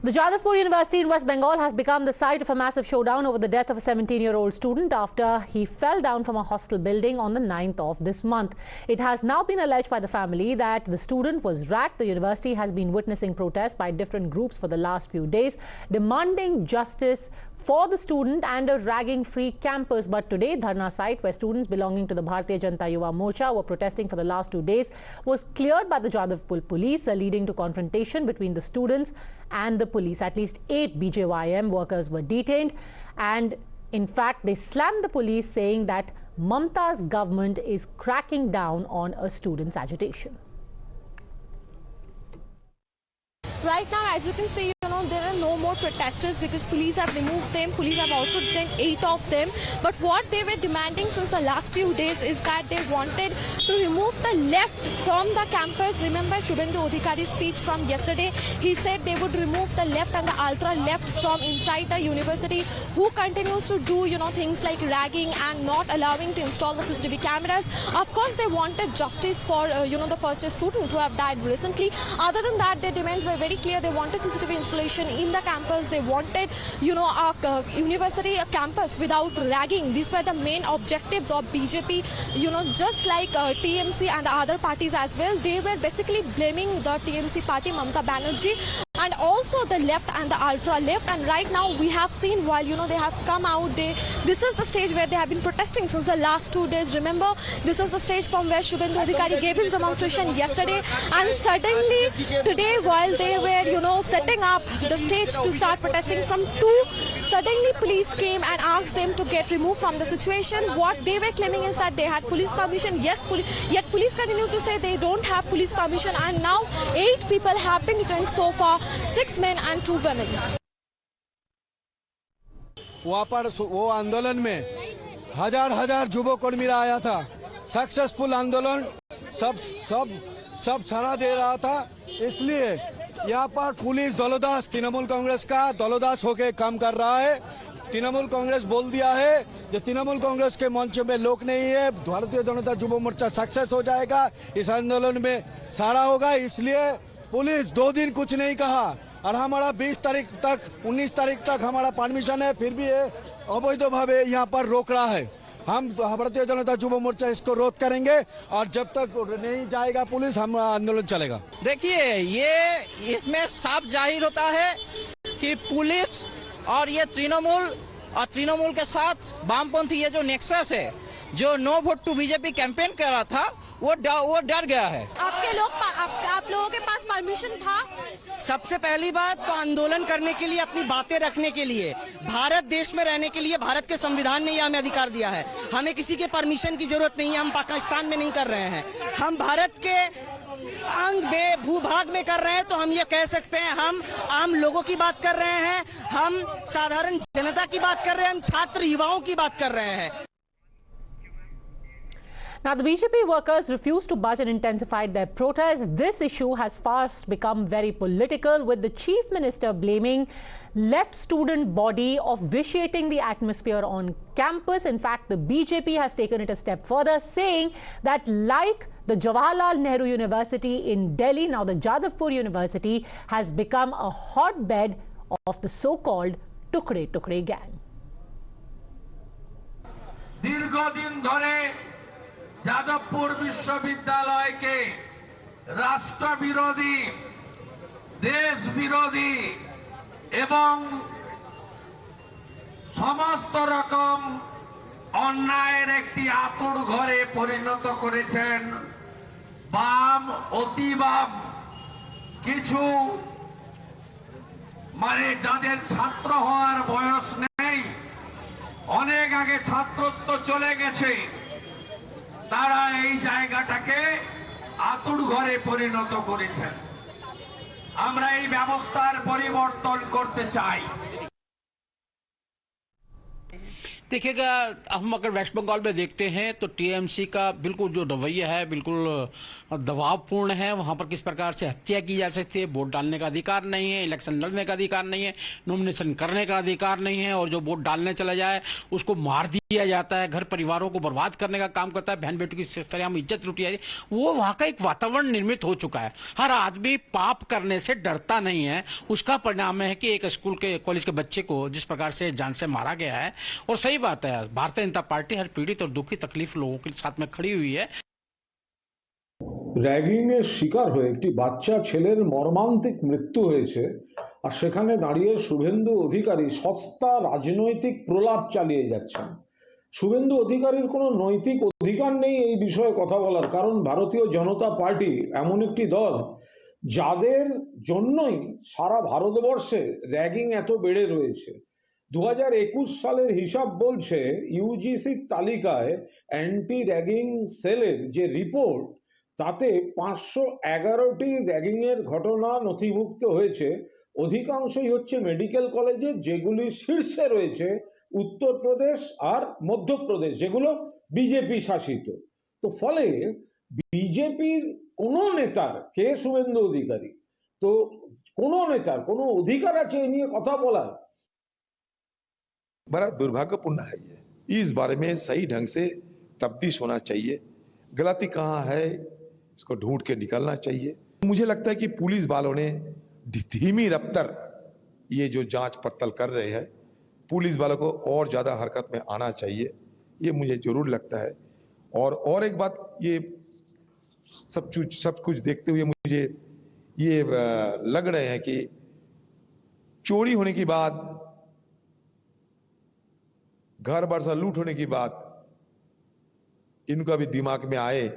The Jadavpur University in West Bengal has become the site of a massive showdown over the death of a 17-year-old student after he fell down from a hostel building on the 9th of this month. It has now been alleged by the family that the student was racked. The university has been witnessing protests by different groups for the last few days, demanding justice for the student and a ragging-free campus. But today, Dharna site, where students belonging to the Bharatiya Janata Yuva Morcha were protesting for the last 2 days, was cleared by the Jadavpur police, leading to confrontation between the students and the police. At least 8 BJYM workers were detained, and in fact they slammed the police, saying that Mamta's government is cracking down on a student's agitation. Right now, as you can see, there are no more protesters because police have removed them. Police have also detained 8 of them. But what they were demanding since the last few days is that they wanted to remove the left from the campus. Remember Suvendu Adhikari's speech from yesterday? He said they would remove the left and the ultra left from inside the university, who continues to do, things like ragging and not allowing to install the CCTV cameras. Of course, they wanted justice for, the first year student who have died recently. Other than that, their demands were very clear. They wanted CCTV installation in the campus. They wanted, a university, a campus without ragging. These were the main objectives of BJP, just like TMC and the other parties as well. They were basically blaming the TMC party, Mamata Banerjee, and also the left and the ultra left. And right now we have seen, while they have come out, this is the stage where they have been protesting since the last 2 days. Remember, this is the stage from where Suvendu Adhikari gave his demonstration yesterday, and suddenly today, while they were setting up the stage to start protesting from 2, suddenly police came and asked them to get removed from the situation. What they were claiming is that they had police permission. Yes, yet police continue to say they don't have police permission, and now 8 people have been detained so far, 6 men and 2 women. वहाँ पर वो आंदोलन में हजार युवा कर्मीरा आया था। Successful आंदोलन सब सराह दे रहा था। इसलिए यहाँ पर पुलिस दलोदास, तृणमूल कांग्रेस का दलोदास होके काम कर रहा है। तृणमूल कांग्रेस बोल दिया है जो तृणमूल कांग्रेस के मंच में लोग नहीं है, भारतीय जनता युवा मोर्चा सक्सेस हो जाएगा, इस आंदोलन में सारा होगा। इसलिए पुलिस 2 दिन कुछ नहीं कहा, और हमारा 20 तारीख तक 19 तारीख तक हमारा परमिशन है, फिर भी अवैध भावे यहाँ पर रोक रहा है। हम भारतीय जनता युवा मोर्चा इसको रोध करेंगे, और जब तक नहीं जाएगा पुलिस, हम आंदोलन चलेगा। देखिए, ये इसमें साफ जाहिर होता है कि पुलिस और ये तृणमूल के साथ वामपंथी ये जो नेक्सस है, जो no vote to BJP campaign कर रहा था, वो डर गया है। आप लोगों के पास परमिशन था? सबसे पहली बात तो आंदोलन करने के लिए, अपनी बातें रखने के लिए, भारत देश में रहने के लिए भारत के संविधान ने हमें अधिकार दिया है। हमें किसी के परमिशन की जरूरत नहीं है। हम पाकिस्तान में नहीं कर रहे हैं, हम भारत के भूभाग में कर रहे हैं। तो हम ये कह सकते हैं, हम आम लोगों की बात कर रहे हैं, हम साधारण जनता की बात कर रहे हैं, हम छात्र युवाओं की बात कर रहे हैं। Now, the BJP workers refused to budge and intensified their protests. This issue has fast become very political, with the chief minister blaming left student body of vitiating the atmosphere on campus. In fact, the BJP has taken it a step further, saying that like the Jawaharlal Nehru University in Delhi, now the Jadavpur University has become a hotbed of the so-called Tukde Tukde gang. Jadavpur বিশ্ববিদ্যালয়কে রাষ্ট্রবিরোধী, দেশ বিরোধী এবং সমস্ত রকম অন্যায়ের একটি আতুড় ঘরে পরিণত করেছেন বাম, অতি বাম কিছু, যাদের ছাত্র হওয়ার বয়স নেই, অনেক আগে ছাত্রত্ব চলে গেছে, তারা এই জায়গাটাকে আতুড় ঘরে পরিণত করেছেন। আমরা এই ব্যবস্থার পরিবর্তন করতে চাই। देखिएगा, हम अगर वेस्ट बंगाल में देखते हैं तो टीएमसी का बिल्कुल जो रवैया है बिल्कुल दबावपूर्ण है। वहां पर किस प्रकार से हत्या की जा सकती है, वोट डालने का अधिकार नहीं है, इलेक्शन लड़ने का अधिकार नहीं है, नॉमिनेशन करने का अधिकार नहीं है, और जो वोट डालने चला जाए उसको मार दिया जाता है, घर परिवारों को बर्बाद करने का काम करता है, बहन बेटों की सरेआम इज्जत लूटी जाती है। वो वहां का एक वातावरण निर्मित हो चुका है। हर आदमी पाप करने से डरता नहीं है। उसका परिणाम है कि एक स्कूल के कॉलेज के बच्चे को जिस प्रकार से जान से मारा गया है। और सही बात है, भारतीय जनता पार्टी हर पीड़ित और दुखी तकलीफ लोगों के साथ में खड़ी हुई है। র্যাগিংয়ের শিকার হয়ে একটি বাচ্চা ছেলের মর্মান্তিক মৃত্যু হয়েছে, আর সেখানে দাঁড়িয়ে শুভেন্দু অধিকারী সস্তা রাজনৈতিক প্রলাপ চালিয়ে যাচ্ছেন। শুভেন্দু অধিকারীর কোনো নৈতিক অধিকার নেই এই বিষয়ে কথা বলার, কারণ ভারতীয় জনতা পার্টি এমন একটি দল যাদের জন্যই সারা ভারতবর্ষে র্যাগিং এত বেড়ে রয়েছে। 2021 সালের হিসাব বলছে ইউজিসির তালিকায় অ্যান্টি র্যাগিং সেলের যে রিপোর্ট, তাতে 511টি র্যাগিং এর ঘটনা নথিভুক্ত হয়েছে। অধিকাংশই হচ্ছে মেডিকেল কলেজে, যেগুলি শীর্ষে রয়েছে উত্তরপ্রদেশ আর মধ্যপ্রদেশ, যেগুলো বিজেপি শাসিত। তো ফলে বিজেপির কোন নেতার, কে শুভেন্দু অধিকারী, তো কোন নেতার কোনো অধিকার আছে এ নিয়ে কথা বলার? बड़ा दुर्भाग्यपूर्ण है ये। इस बारे में सही ढंग से तफ्तीश होना चाहिए। गलती कहाँ है इसको ढूंढ के निकलना चाहिए। मुझे लगता है कि पुलिस वालों ने धीमी रफ्तार ये जो जांच पड़ताल कर रहे हैं, पुलिस वालों को और ज्यादा हरकत में आना चाहिए, ये मुझे जरूर लगता है। और एक बात, ये सब कुछ देखते हुए मुझे ये लग रहे हैं कि चोरी होने के बाद, घर बार से लूट होने की बात, इनका भी दिमाग में आए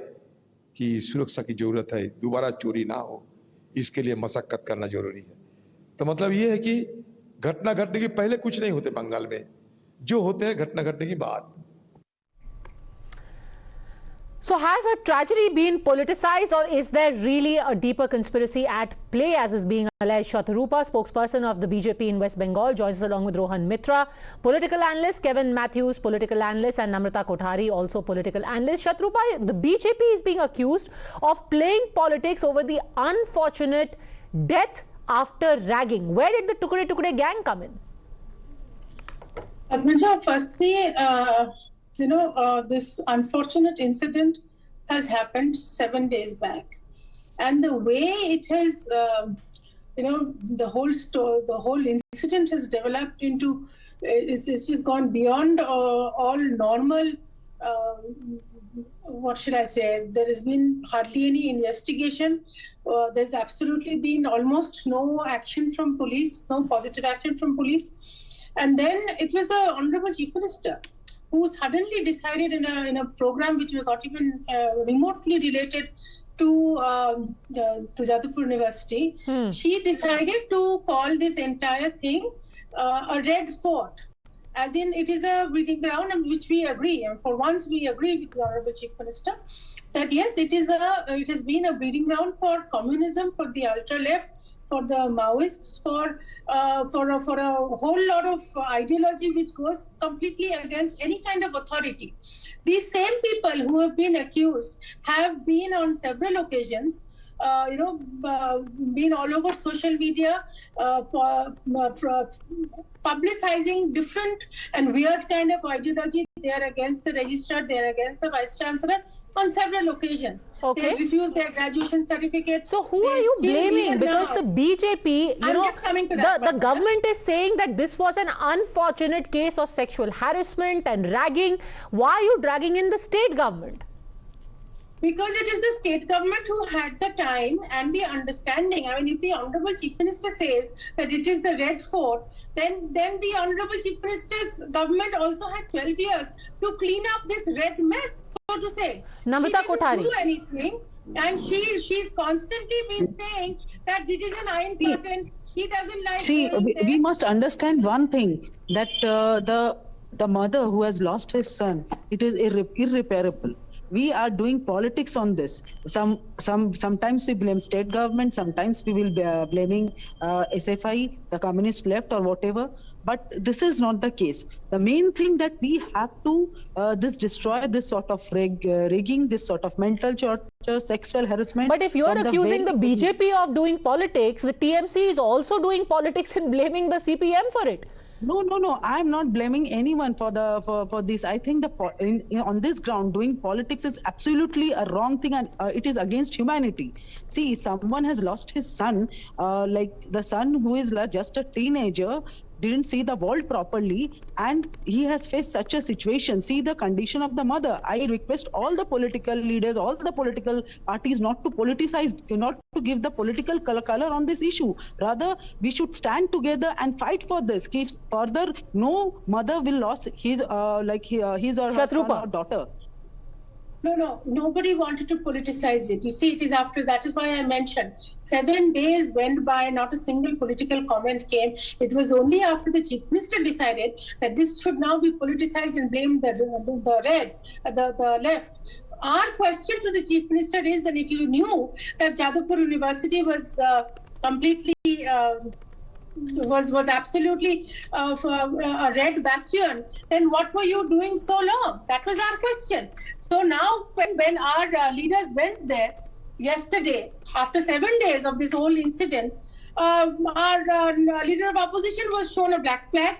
कि सुरक्षा की जरूरत है, दोबारा चोरी ना हो, इसके लिए मशक्कत करना जरूरी है। तो मतलब ये है कि घटना घटने के पहले कुछ नहीं होते बंगाल में, जो होते हैं घटना घटने की बाद। So has a tragedy been politicized, or is there really a deeper conspiracy at play as is being alleged? Shatorupa, spokesperson of the BJP in West Bengal, joins us along with Roahan Mitra, political analyst, Kevin Mathews, political analyst, and Namrata Kothari, also political analyst. Shatorupa, the BJP is being accused of playing politics over the unfortunate death after ragging. Where did the Tukde Tukde gang come in? Padmaja, firstly, this unfortunate incident has happened 7 days back, and the way it has, the whole incident has developed into, it's just gone beyond all normal. What should I say? There has been hardly any investigation. There's absolutely been almost no action from police, no positive action from police, and then it was the Honorable Chief Minister who suddenly decided in a program which was not even remotely related to Jadavpur University, she decided to call this entire thing a red fort, as in it is a breeding ground, and which we agree. And for once, we agree with the Honorable Chief Minister that yes, it has been a breeding ground for communism, for the ultra left, for the Maoists, for a whole lot of ideology which goes completely against any kind of authority. These same people who have been accused have been on several occasions, been all over social media, publicizing different and weird kind of ideology. They are against the registrar, they are against the vice chancellor on several occasions. Okay. They refused their graduation certificate. So who are you blaming? Because the BJP, the government is saying that this was an unfortunate case of sexual harassment and ragging. Why are you dragging in the state government? Because it is the state government who had the time and the understanding. I mean, if the Honorable Chief Minister says that it is the red fort, then the Honorable Chief Minister's government also had 12 years to clean up this red mess, so to say. Namrata Kothari. She didn't do anything, and she's constantly been saying that it is an iron curtain. She doesn't like. See, we must understand one thing, that the mother who has lost his son, it is irreparable. we are doing politics on this. Sometimes we blame state government, sometimes we will be blaming SFI, the communist left or whatever. But this is not the case. The main thing that we have to destroy this sort of rigging, this sort of mental torture, sexual harassment. But if you are accusing the BJP of doing politics, the TMC is also doing politics and blaming the CPM for it. No. I'm not blaming anyone for this. I think on this ground, doing politics is absolutely a wrong thing, and it is against humanity. See, someone has lost his son, like the son who is just a teenager, didn't see the world properly, and he has faced such a situation. See the condition of the mother. I request all the political leaders, all the political parties not to politicize, not to give the political color on this issue. Rather, we should stand together and fight for this. If further, no mother will lose his or her son or daughter. No, nobody wanted to politicize it. You see, it is after that is why I mentioned 7 days went by, not a single political comment came. It was only after the Chief Minister decided that this should now be politicized and blame the left. Our question to the Chief Minister is that if you knew that Jadavpur University was completely was absolutely a red bastion, then what were you doing so long? That was our question. So now when our leaders went there yesterday, after 7 days of this whole incident, our leader of opposition was shown a black flag,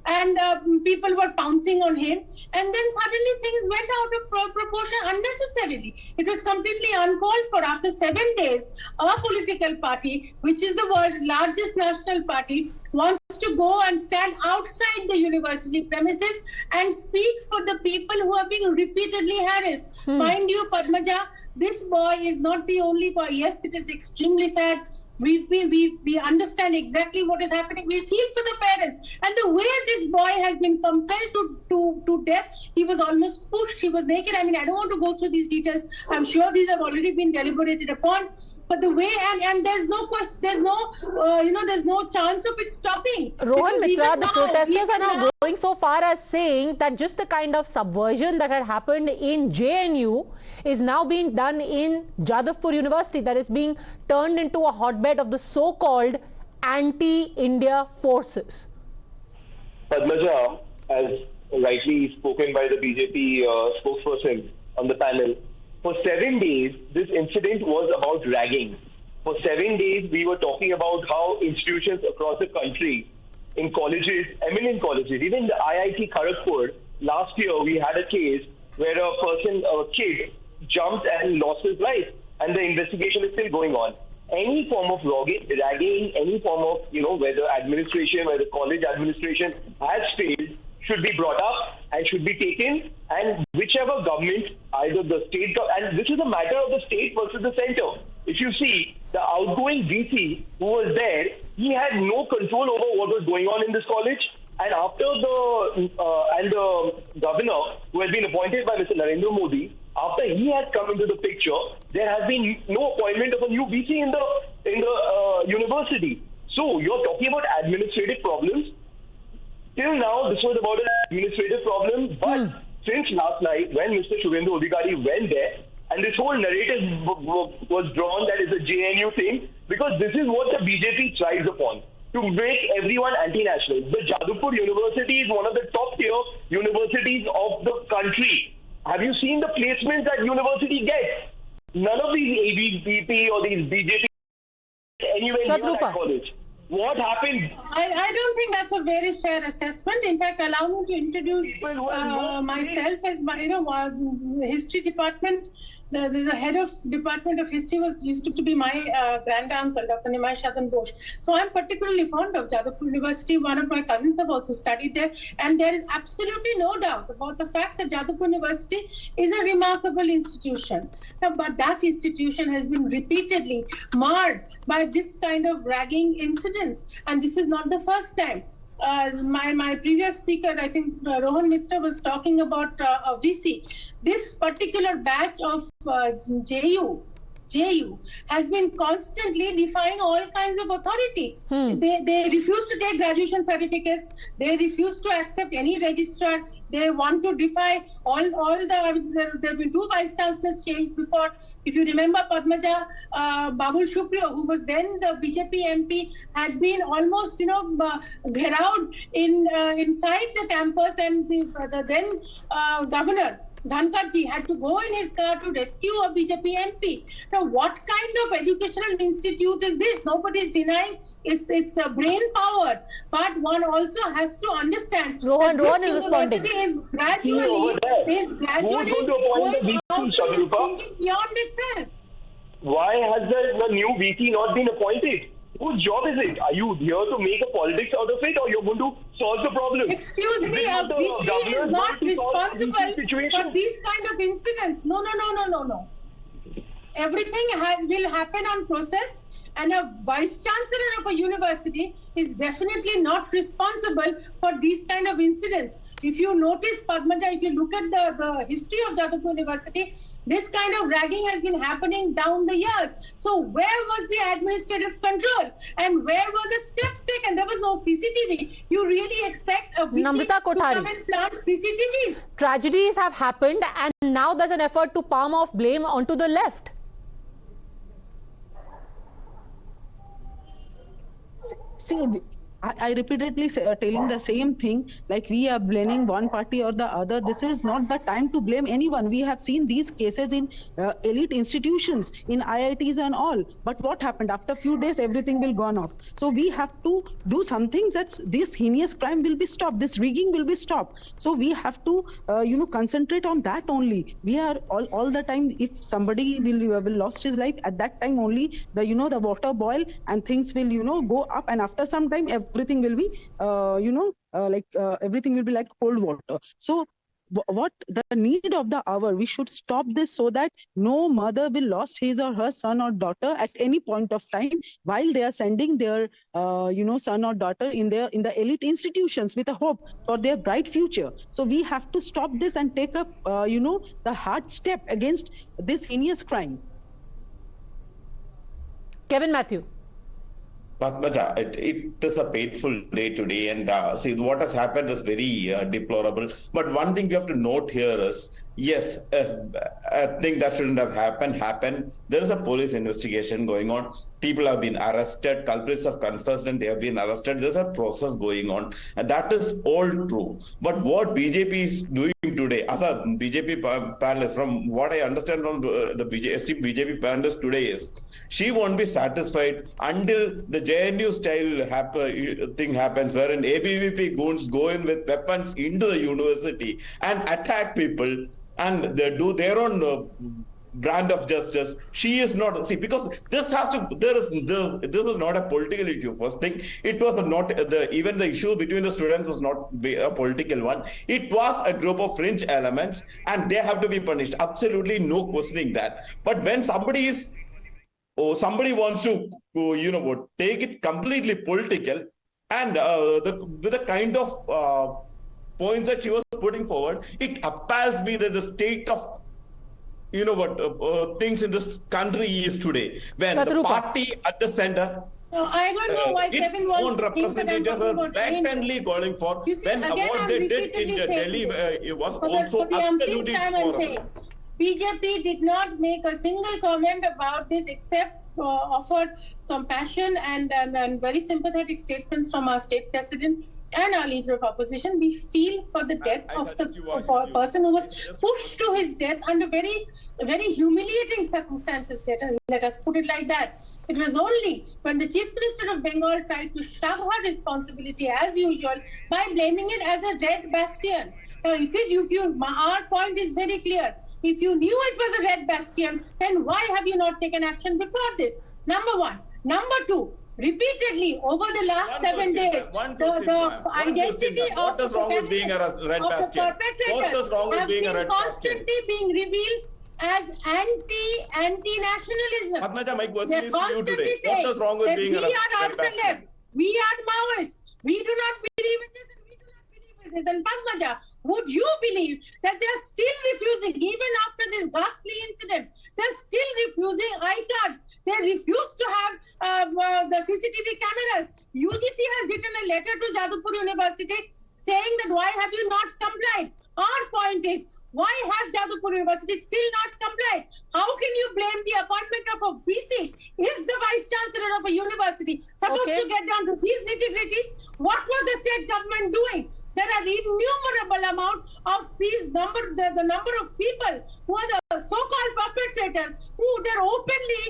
and people were pouncing on him, and then suddenly things went out of proportion unnecessarily. It was completely uncalled for. After 7 days, our political party, which is the world's largest national party, wants to go and stand outside the university premises and speak for the people who are being repeatedly harassed. Mind you, Padmaja, this boy is not the only boy. Yes, it is extremely sad. We understand exactly what is happening. We feel for the parents. And the way this boy has been compelled to death, he was almost pushed, he was naked. I mean, I don't want to go through these details. I'm sure these have already been deliberated upon. But the way, and there's no question, there's no chance of it stopping. Roahan Mitra, the protesters are now going so far as saying that just the kind of subversion that had happened in JNU is now being done in Jadavpur University, that is being turned into a hotbed of the so-called anti-India forces. Padmaja, as rightly spoken by the BJP spokesperson on the panel, for 7 days, this incident was about ragging. For 7 days, we were talking about how institutions across the country, in colleges, eminent colleges, even the IIT Kharagpur, last year we had a case where a kid jumped and lost his life, and the investigation is still going on. Any form of ragging, any form of, whether administration, whether college administration has failed, should be brought up and should be taken, and whichever government, either the state, and this is a matter of the state versus the center. If you see, the outgoing VC who was there, he had no control over what was going on in this college, and after the governor, who has been appointed by Mr. Narendra Modi, after he has come into the picture, there has been no appointment of a new VC in the university. So you're talking about administrative problems. Till now, this was about an administrative problem, but since last night, when Mr. Suvendu Adhikari went there, and this whole narrative was drawn that it's a JNU thing, because this is what the BJP thrives upon, to make everyone anti-national. The Jadavpur University is one of the top-tier universities of the country. Have you seen the placements that university gets? None of these ABVP or these BJP anywhere near that college. What happened? I don't think that's a very fair assessment. In fact, allow me to introduce myself as the history department. There's a head of department of history used to be my grand uncle, Dr. Nimai Shadan Bose. So I'm particularly fond of Jadavpur University. One of my cousins have also studied there, and there is absolutely no doubt about the fact that Jadavpur University is a remarkable institution. Now, but that institution has been repeatedly marred by this kind of ragging incidents, and this is not the first time. My previous speaker, I think Roahan Mitra, was talking about a VC. This particular batch of JU JU has been constantly defying all kinds of authority. They refuse to take graduation certificates. They refuse to accept any registrar. They want to defy all the. There have been 2 vice chancellors changed before. If you remember, Padmaja Babul Shupriyo, who was then the BJP MP, had been almost gherowed inside the campus, and the then governor Dhankarji had to go in his car to rescue a BJP MP. Now, what kind of educational institute is this? Nobody is denying it's a brain power, but one also has to understand. Rohan is responding. Is gradually going thinking beyond itself. Why has the new VC not been appointed? Whose job is it? Are you here to make a politics out of it, or you're going to solve the problem? Excuse me, a VC is not responsible for these kind of incidents. No. Everything will happen on process, and a vice chancellor of a university is definitely not responsible for these kind of incidents. If you notice, Padmaja, if you look at the history of Jadavpur University, this kind of ragging has been happening down the years. So where was the administrative control? And where were the steps taken? There was no CCTV. You really expect a VC Namrata Kothari, to come and plant CCTVs? Tragedies have happened, and now there's an effort to palm off blame onto the left. See, I repeatedly telling the same thing, like we are blaming one party or the other. This is not the time to blame anyone. We have seen these cases in elite institutions, in IITs and all. But what happened? After a few days, everything will gone off. So we have to do something that this heinous crime will be stopped. This rigging will be stopped. So we have to, concentrate on that only. We are all the time, if somebody will lost his life, at that time only, the water boil and things will, go up. And after some time, everything will be, everything will be like cold water. So what the need of the hour, we should stop this so that no mother will lost his or her son or daughter at any point of time while they are sending their, son or daughter in the elite institutions with a hope for their bright future. So we have to stop this and take up, the hard step against this heinous crime. Kevin Mathews. Padmaja, it is a painful day today, and see what has happened is very deplorable. But one thing we have to note here is, yes, a thing that shouldn't have happened. There is a police investigation going on. People have been arrested. Culprits have confessed and they have been arrested. There's a process going on, and that is all true. But what BJP is doing today, other BJP panelists, from what I understand from the BJP panelists today, is she won't be satisfied until the JNU style thing happens, wherein ABVP goons go in with weapons into the university and attack people, and they do their own brand of justice. She is not, because this is not a political issue. First thing, it was not even the issue between the students was not a political one. It was a group of fringe elements, and they have to be punished. Absolutely no questioning that. But when somebody wants to take it completely political, and with the kind of points that she was putting forward, it appalls me that the state of things in this country is today, when Shatorupa, the party at the center, no, I don't know why Kevin wants to think that I'm talking about blatantly calling for, you see, when what they did in Delhi it was also absolutely horrible. BJP did not make a single comment about this except offered compassion and very sympathetic statements from our state president and our leader of opposition. We feel for the death of the person who was pushed to his death under very, very humiliating circumstances. Let us put it like that. It was only when the Chief Minister of Bengal tried to shove her responsibility as usual by blaming it as a red bastion. Now, our point is very clear. If you knew it was a red bastion, then why have you not taken action before this? Number one. Number two, repeatedly over the last 7 days, the identity of the perpetrators have been constantly being revealed as anti-nationalism. Padmaja, my question They're is to you today. constantly What is wrong with saying being that we are ultra-left, we are Maoists, we do not believe in this and we do not believe in this. And Padmaja, would you believe that they are still refusing, even after this ghastly incident, they're still refusing eye UGC has written a letter to Jadavpur University saying that why have you not complied? Our point is, why has Jadavpur University still not complied? How can you blame the appointment of a VC? Is the Vice Chancellor of a university supposed to get down to these nitty-gritties? What was the state government doing? There are innumerable amount of these the number of people who are the so-called perpetrators, who they're openly,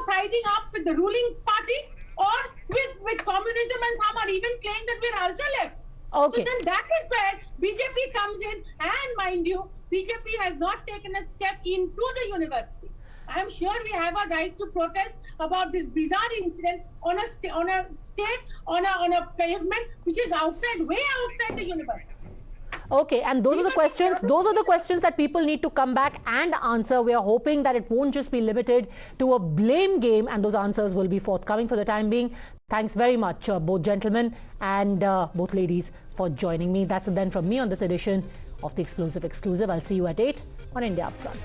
siding up with the ruling party or with communism, and some are even claiming that we're ultra-left. Okay. So then that is where BJP comes in, and mind you, BJP has not taken a step into the university. I am sure we have a right to protest about this bizarre incident on a pavement which is way outside the university. Okay, and those are the questions. Those are the questions that people need to come back and answer. We are hoping that it won't just be limited to a blame game, and those answers will be forthcoming. For the time being, thanks very much, both gentlemen and both ladies, for joining me. That's it then from me on this edition of the Explosive Exclusive. I'll see you at 8 on India Upfront.